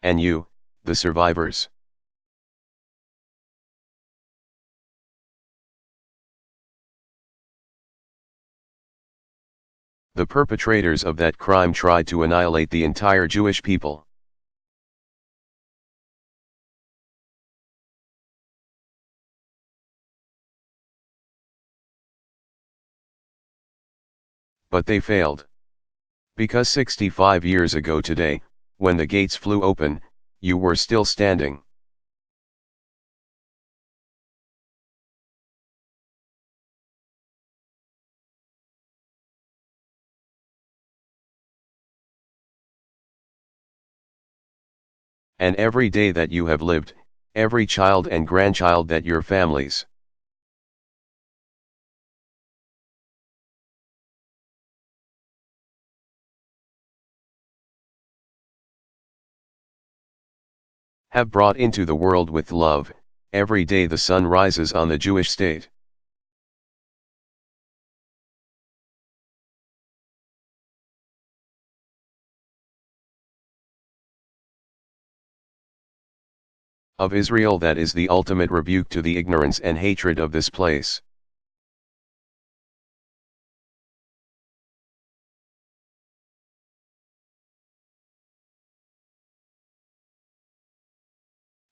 and you, the survivors. The perpetrators of that crime tried to annihilate the entire Jewish people. But they failed. Because 65 years ago today, when the gates flew open, you were still standing. And every day that you have lived, every child and grandchild that your families have brought into the world with love, every day the sun rises on the Jewish state. Of Israel, that is the ultimate rebuke to the ignorance and hatred of this place.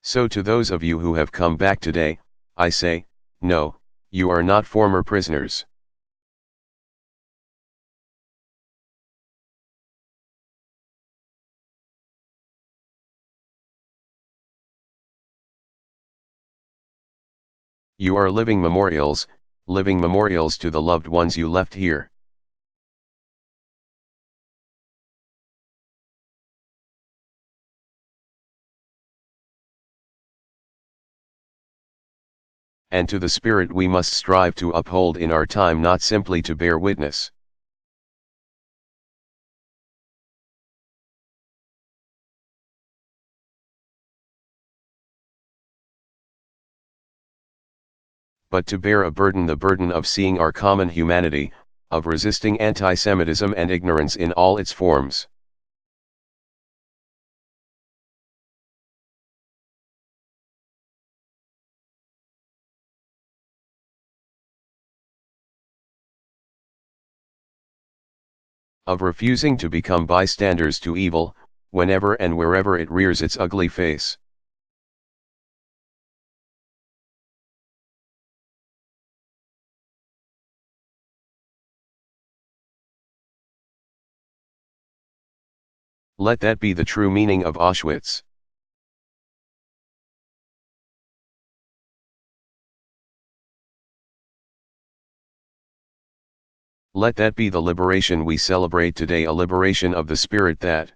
So to those of you who have come back today, I say, no, you are not former prisoners. You are living memorials to the loved ones you left here. And to the spirit we must strive to uphold in our time, not simply to bear witness. But to bear a burden, the burden of seeing our common humanity, of resisting anti-Semitism and ignorance in all its forms. Of refusing to become bystanders to evil, whenever and wherever it rears its ugly face. Let that be the true meaning of Auschwitz. Let that be the liberation we celebrate today, a liberation of the spirit that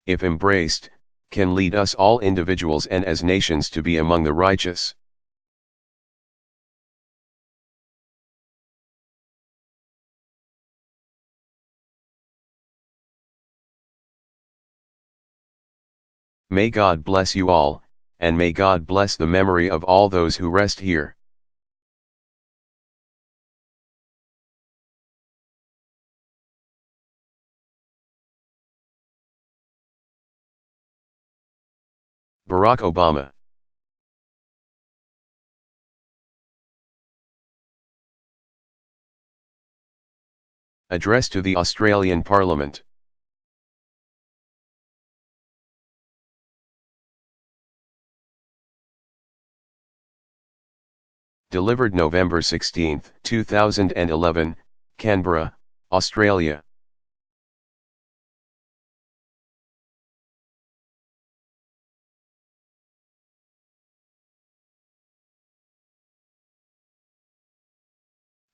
if embraced, can lead us all individuals and as nations to be among the righteous. May God bless you all, and may God bless the memory of all those who rest here. Barack Obama. Address to the Australian Parliament. Delivered November 16, 2011, Canberra, Australia.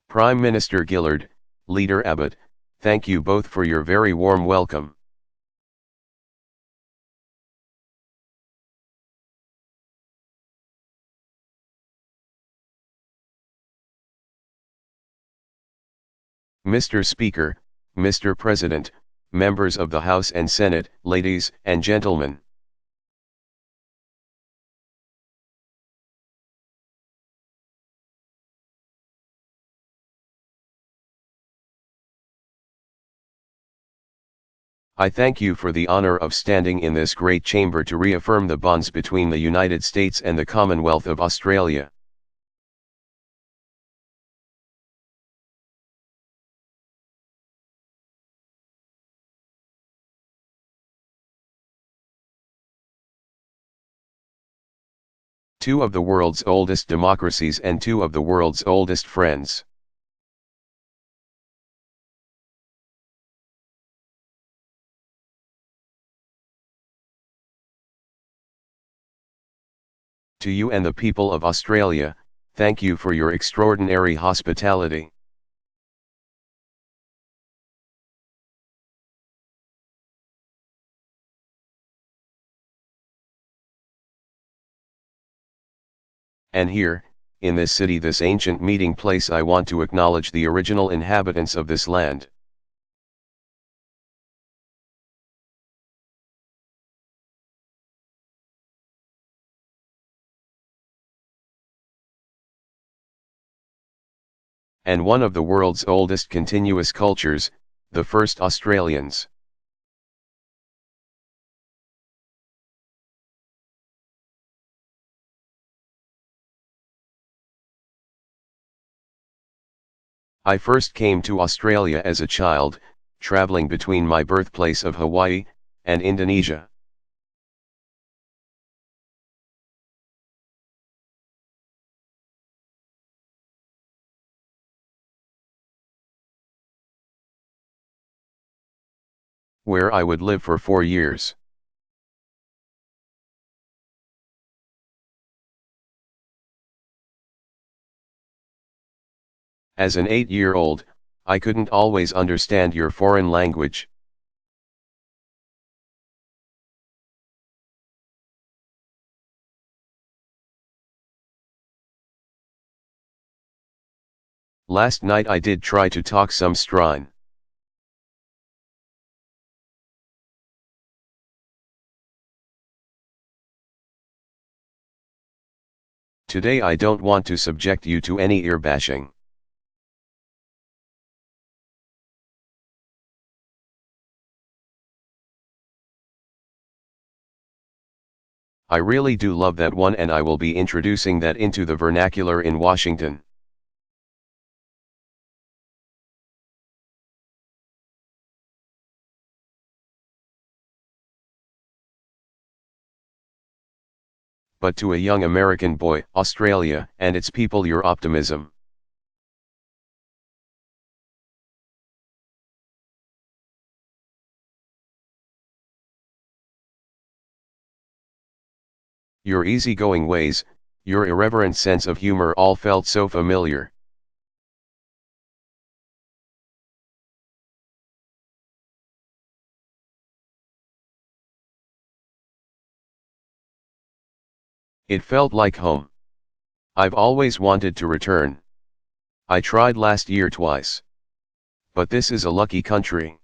Prime Minister Gillard, Leader Abbott, thank you both for your very warm welcome. Mr. Speaker, Mr. President, members of the House and Senate, ladies and gentlemen. I thank you for the honor of standing in this great chamber to reaffirm the bonds between the United States and the Commonwealth of Australia. Two of the world's oldest democracies and two of the world's oldest friends. To you and the people of Australia, thank you for your extraordinary hospitality. And here, in this city, this ancient meeting place, I want to acknowledge the original inhabitants of this land. And one of the world's oldest continuous cultures, the first Australians. I first came to Australia as a child, traveling between my birthplace of Hawaii and Indonesia. Where I would live for 4 years. As an 8-year-old, I couldn't always understand your foreign language. Last night I did try to talk some Strine. Today I don't want to subject you to any ear bashing. I really do love that one, and I will be introducing that into the vernacular in Washington. But to a young American boy, Australia and its people, your optimism. Your easygoing ways, your irreverent sense of humor all felt so familiar. It felt like home. I've always wanted to return. I tried last year twice. But this is a lucky country.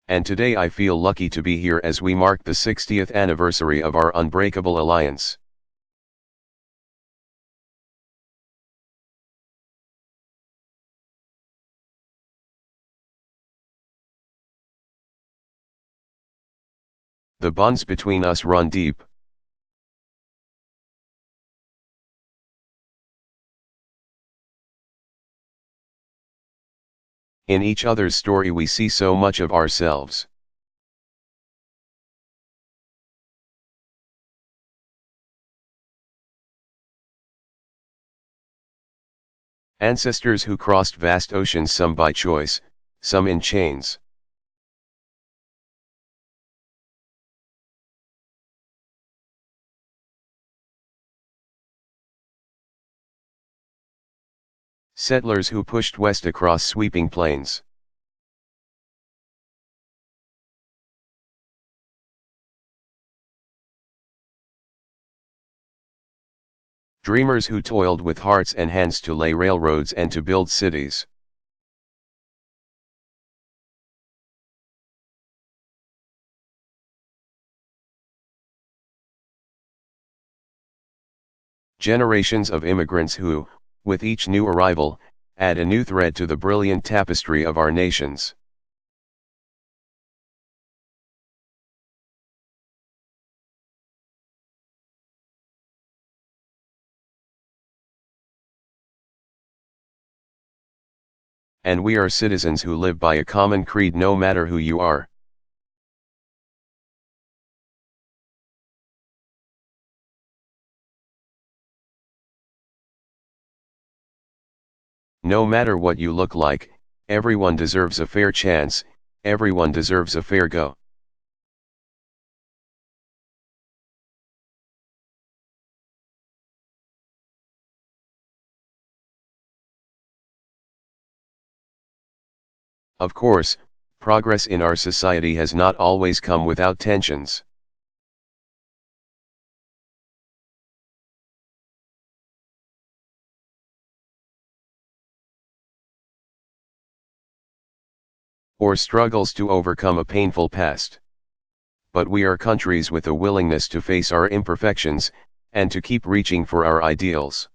And today I feel lucky to be here as we mark the 60th anniversary of our unbreakable alliance. The bonds between us run deep. In each other's story we see so much of ourselves. Ancestors who crossed vast oceans, some by choice, some in chains. Settlers who pushed west across sweeping plains. Dreamers who toiled with hearts and hands to lay railroads and to build cities. Generations of immigrants who, with each new arrival, add a new thread to the brilliant tapestry of our nations. And we are citizens who live by a common creed no matter who you are. No matter what you look like, everyone deserves a fair chance, everyone deserves a fair go. Of course, progress in our society has not always come without tensions. Or struggles to overcome a painful past. But we are countries with a willingness to face our imperfections, and to keep reaching for our ideals.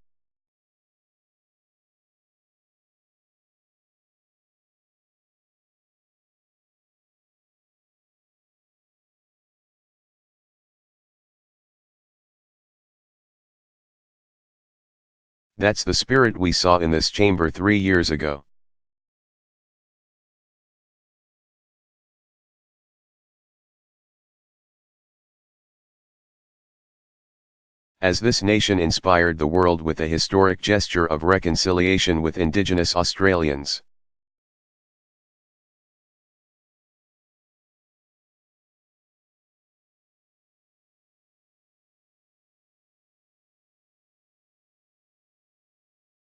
That's the spirit we saw in this chamber 3 years ago. As this nation inspired the world with a historic gesture of reconciliation with Indigenous Australians.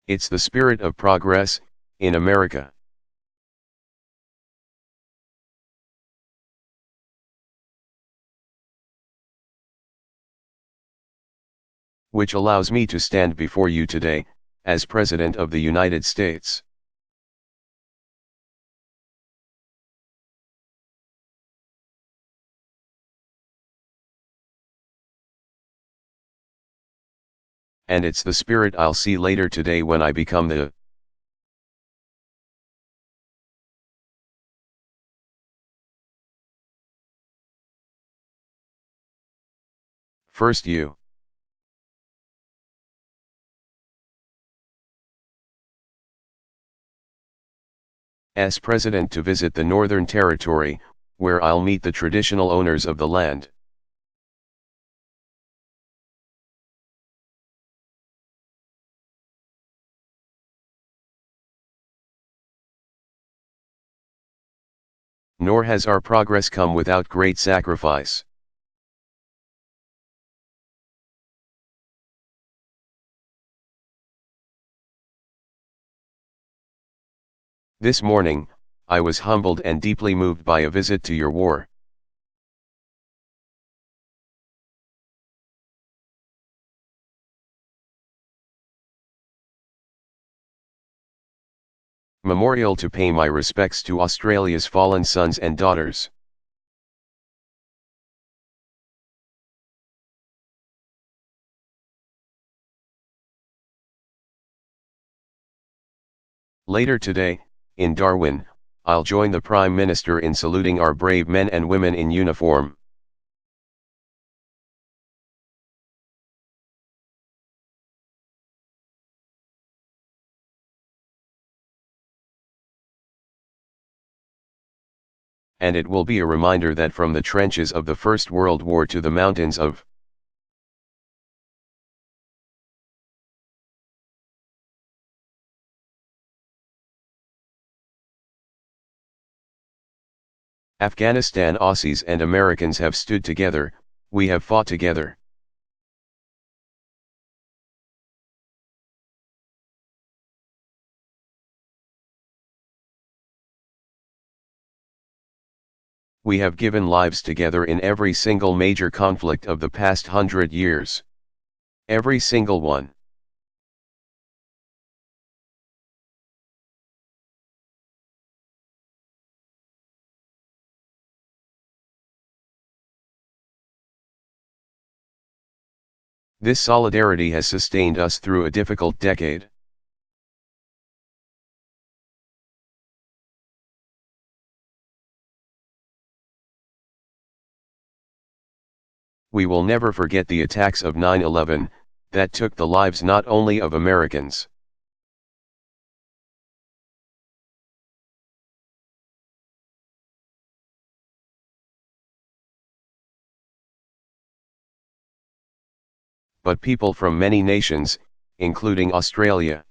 It's the spirit of progress, in America. Which allows me to stand before you today, as President of the United States. And it's the spirit I'll see later today when I become the first U.S. President to visit the Northern Territory, where I'll meet the traditional owners of the land. Nor has our progress come without great sacrifice. This morning, I was humbled and deeply moved by a visit to your war. Memorial to pay my respects to Australia's fallen sons and daughters. Later today, in Darwin, I'll join the Prime Minister in saluting our brave men and women in uniform. And it will be a reminder that from the trenches of the First World War to the mountains of Afghanistan, Aussies and Americans have stood together, we have fought together. We have given lives together in every single major conflict of the past 100 years. Every single one. This solidarity has sustained us through a difficult decade. We will never forget the attacks of 9/11, that took the lives not only of Americans. But people from many nations, including Australia.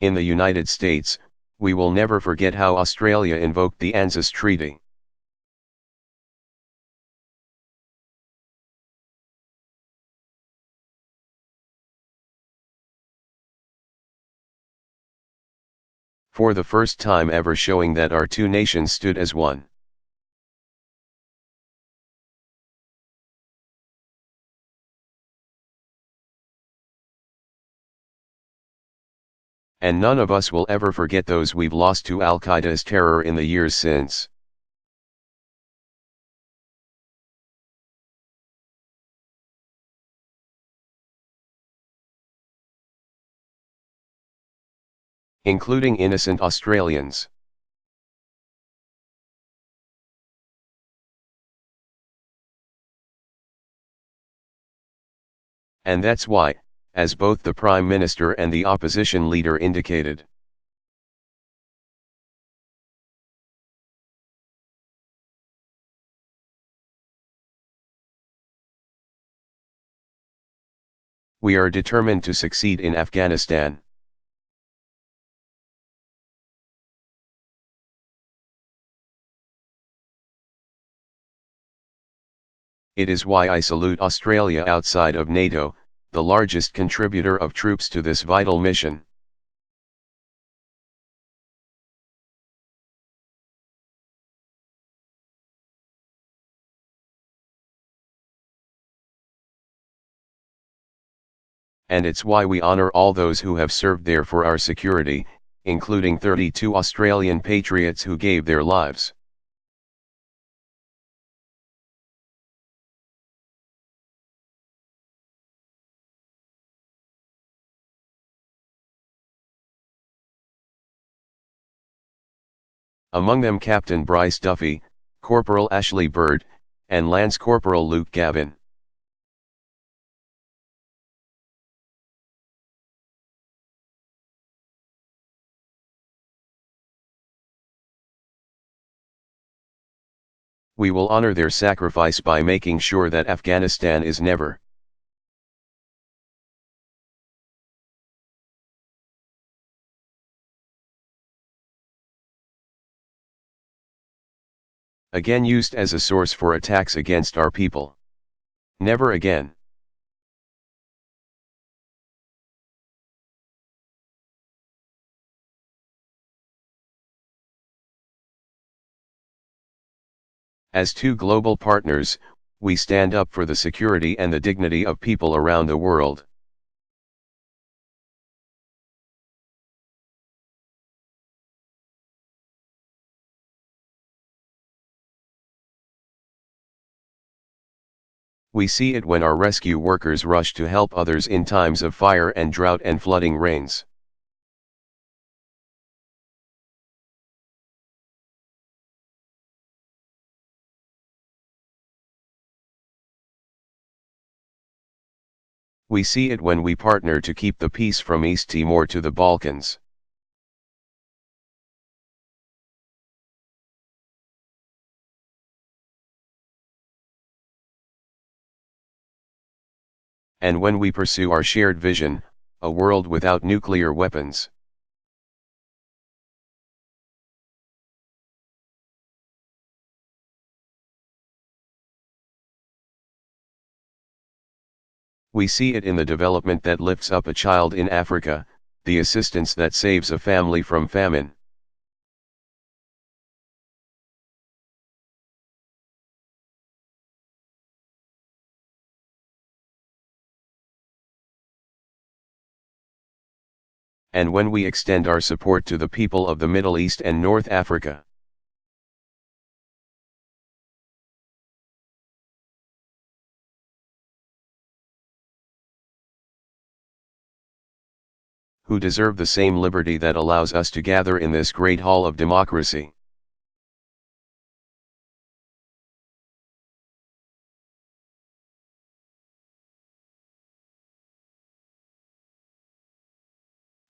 In the United States, we will never forget how Australia invoked the ANZUS Treaty. For the first time ever showing that our two nations stood as one. And none of us will ever forget those we've lost to Al-Qaeda's terror in the years since. Including innocent Australians. And that's why, as both the Prime Minister and the opposition leader indicated, we are determined to succeed in Afghanistan. It is why I salute Australia outside of NATO, the largest contributor of troops to this vital mission. And it's why we honor all those who have served there for our security, including 32 Australian patriots who gave their lives. Among them Captain Bryce Duffy, Corporal Ashley Bird, and Lance Corporal Luke Gavin. We will honor their sacrifice by making sure that Afghanistan is never again used as a source for attacks against our people. Never again. As two global partners, we stand up for the security and the dignity of people around the world. We see it when our rescue workers rush to help others in times of fire and drought and flooding rains. We see it when we partner to keep the peace from East Timor to the Balkans. And when we pursue our shared vision, a world without nuclear weapons. We see it in the development that lifts up a child in Africa, the assistance that saves a family from famine. and when we extend our support to the people of the Middle East and North Africa. Who deserve the same liberty that allows us to gather in this great hall of democracy.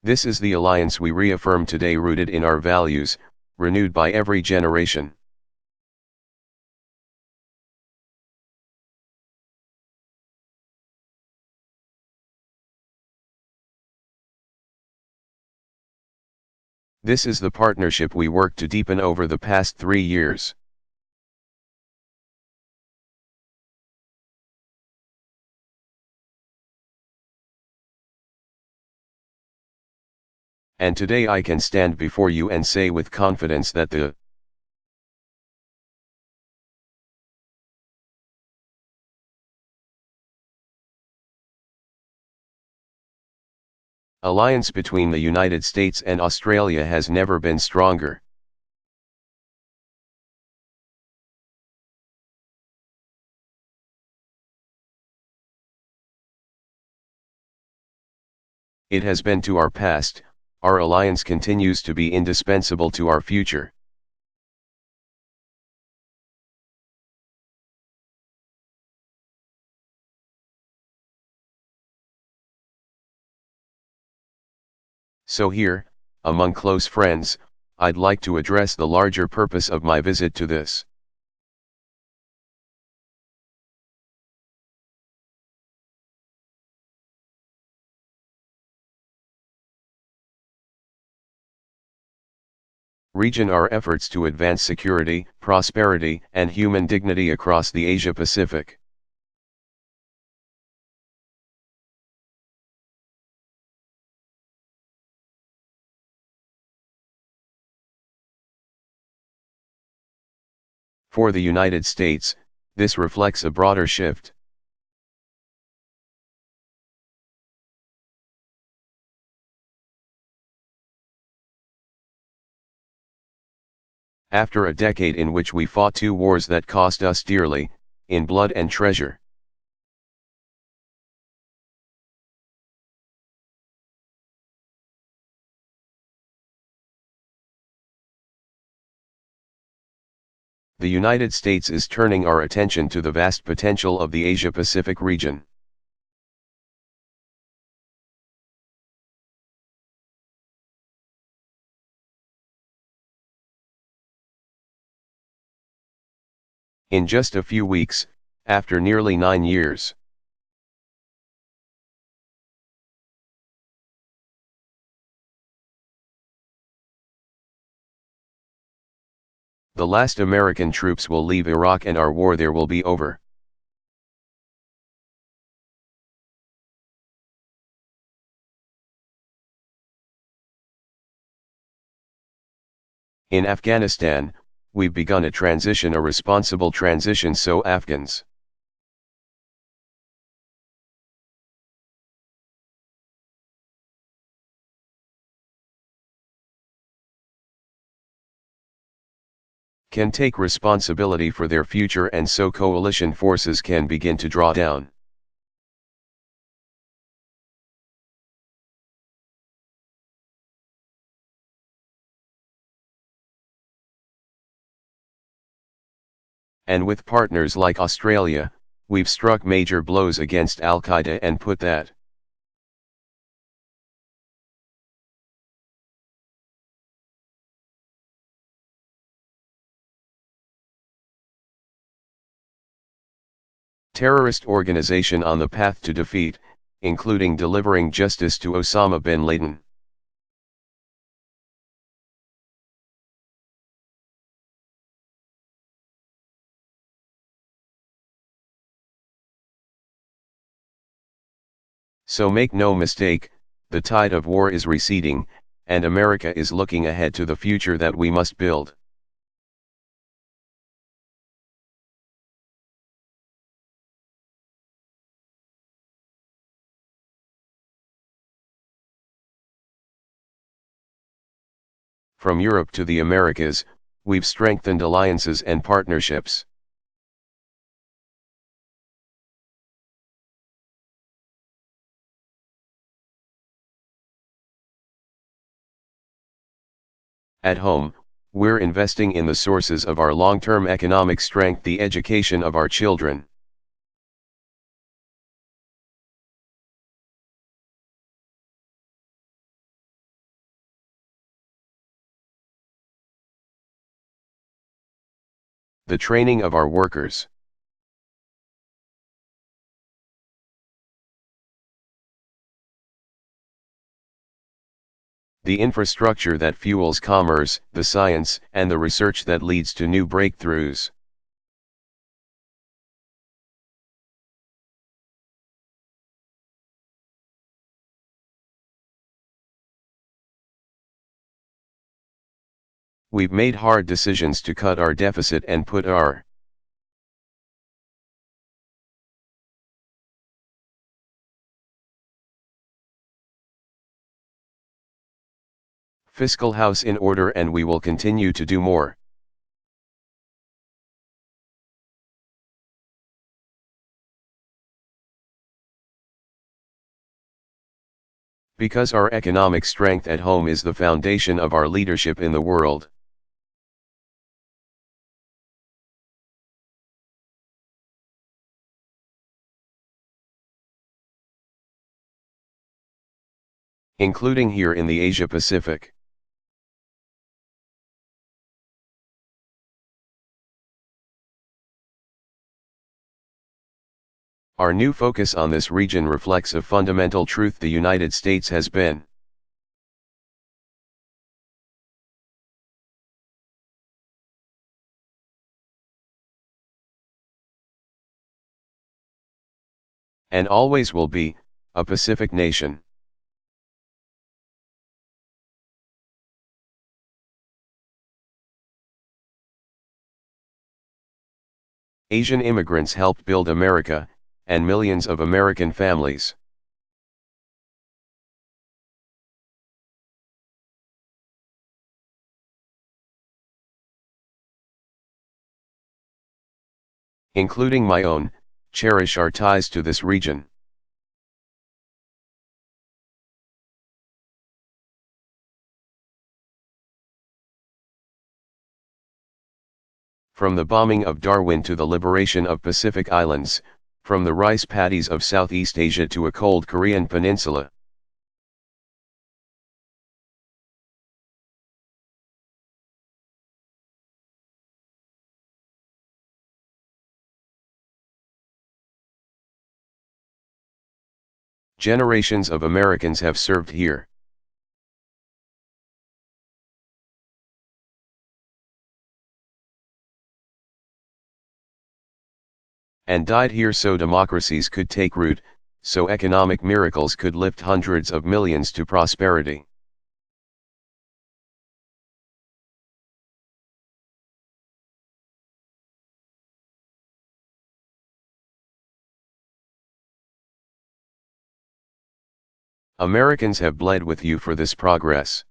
This is the alliance we reaffirm today, rooted in our values, renewed by every generation. This is the partnership we worked to deepen over the past 3 years. And today I can stand before you and say with confidence that the alliance between the United States and Australia has never been stronger. It has been to our past, our alliance continues to be indispensable to our future. So here, among close friends, I'd like to address the larger purpose of my visit to this. Region, our efforts to advance security, prosperity, and human dignity across the Asia-Pacific. For the United States, this reflects a broader shift. After a decade in which we fought 2 wars that cost us dearly, in blood and treasure. The United States is turning our attention to the vast potential of the Asia-Pacific region. In just a few weeks, after nearly 9 years. The last American troops will leave Iraq and our war there will be over. In Afghanistan, we've begun a transition, a responsible transition, so Afghans. Can take responsibility for their future, and so coalition forces can begin to draw down. And with partners like Australia, we've struck major blows against Al-Qaeda and put that terrorist organization on the path to defeat, including delivering justice to Osama bin Laden. So make no mistake, the tide of war is receding, and America is looking ahead to the future that we must build. From Europe to the Americas, we've strengthened alliances and partnerships. At home, we're investing in the sources of our long-term economic strength, the education of our children. The training of our workers. The infrastructure that fuels commerce, the science and the research that leads to new breakthroughs. We've made hard decisions to cut our deficit and put our fiscal house in order, and we will continue to do more. Because our economic strength at home is the foundation of our leadership in the world. Including here in the Asia Pacific. Our new focus on this region reflects a fundamental truth: the United States has been and always will be a Pacific nation. Asian immigrants helped build America, and millions of American families. Including my own, cherish our ties to this region. From the bombing of Darwin to the liberation of Pacific Islands, from the rice paddies of Southeast Asia to a cold Korean peninsula. Generations of Americans have served here. And died here so democracies could take root, so economic miracles could lift hundreds of millions to prosperity. Americans have bled with you for this progress.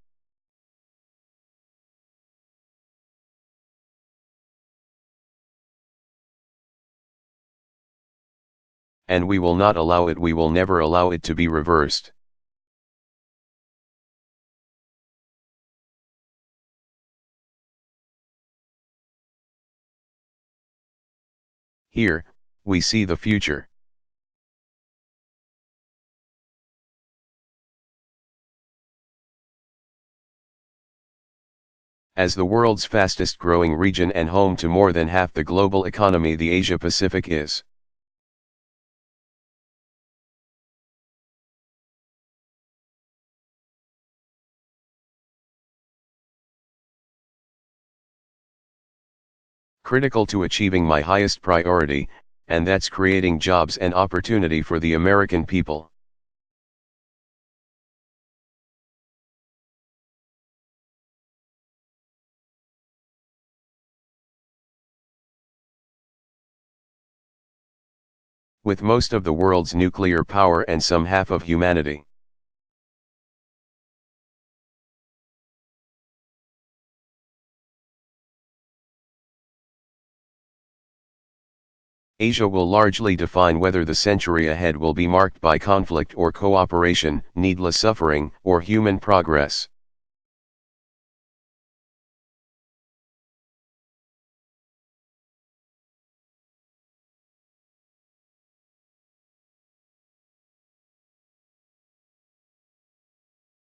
And we will not allow it, we will never allow it to be reversed. Here, we see the future. As the world's fastest growing region and home to more than half the global economy, the Asia Pacific is critical to achieving my highest priority, and that's creating jobs and opportunity for the American people. With most of the world's nuclear power and some half of humanity. Asia will largely define whether the century ahead will be marked by conflict or cooperation, needless suffering, or human progress.